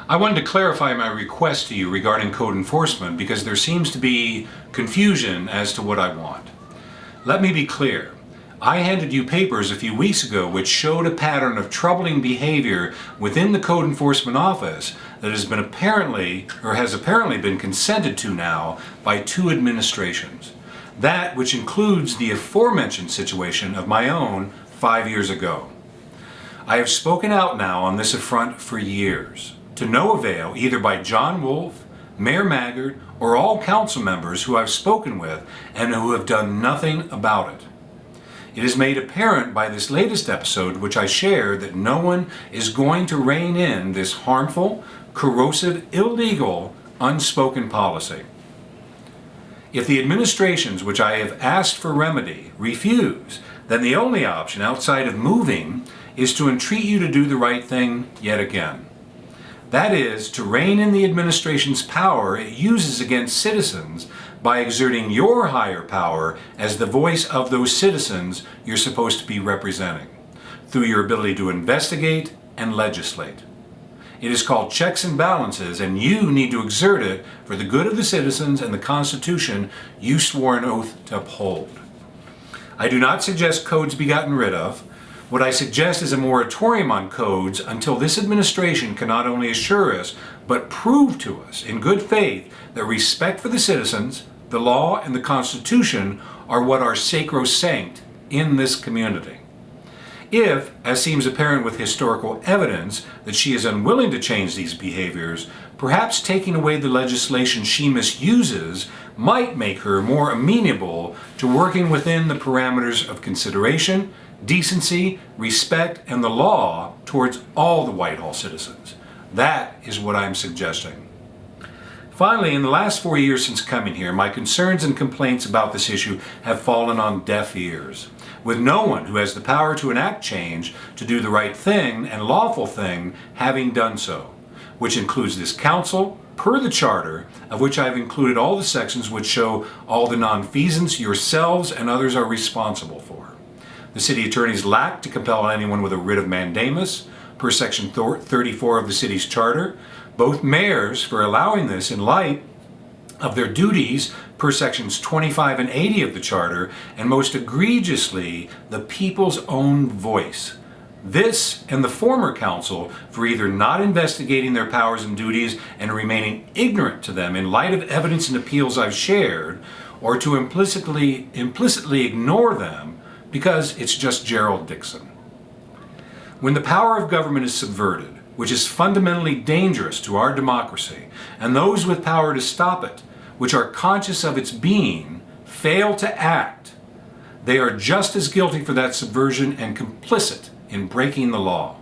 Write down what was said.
I wanted to clarify my request to you regarding code enforcement because there seems to be confusion as to what I want. Let me be clear. I handed you papers a few weeks ago which showed a pattern of troubling behavior within the Code Enforcement Office that has apparently been consented to now by 2 administrations. That which includes the aforementioned situation of my own 5 years ago. I have spoken out now on this affront for years, to no avail, either by John Wolfe, Mayor Maggard, or all council members who I've spoken with and who have done nothing about it. It is made apparent by this latest episode, which I shared, that no one is going to rein in this harmful, corrosive, illegal, unspoken policy. If the administrations which I have asked for remedy refuse, then the only option outside of moving is to entreat you to do the right thing yet again. That is, to rein in the administration's power it uses against citizens by exerting your higher power as the voice of those citizens you're supposed to be representing, through your ability to investigate and legislate. It is called checks and balances, and you need to exert it for the good of the citizens and the Constitution you swore an oath to uphold. I do not suggest codes be gotten rid of. What I suggest is a moratorium on codes until this administration can not only assure us, but prove to us in good faith that respect for the citizens, the law, and the Constitution are what are sacrosanct in this community. If, as seems apparent with historical evidence, that she is unwilling to change these behaviors, perhaps taking away the legislation she misuses might make her more amenable to working within the parameters of consideration, decency, respect, and the law towards all the Whitehall citizens. That is what I'm suggesting. Finally, in the last 4 years since coming here, my concerns and complaints about this issue have fallen on deaf ears, with no one who has the power to enact change, to do the right thing and lawful thing, having done so, which includes this council, per the charter, of which I've included all the sections which show all the nonfeasance yourselves and others are responsible for. The city attorneys lack to compel anyone with a writ of mandamus, per section 34 of the city's charter. Both mayors for allowing this in light of their duties per sections 25 and 80 of the charter, and most egregiously, the people's own voice. This and the former council for either not investigating their powers and duties and remaining ignorant to them in light of evidence and appeals I've shared, or to implicitly ignore them because it's just Gerald Dixon. When the power of government is subverted, which is fundamentally dangerous to our democracy, and those with power to stop it, which are conscious of its being, fail to act, they are just as guilty for that subversion and complicit in breaking the law.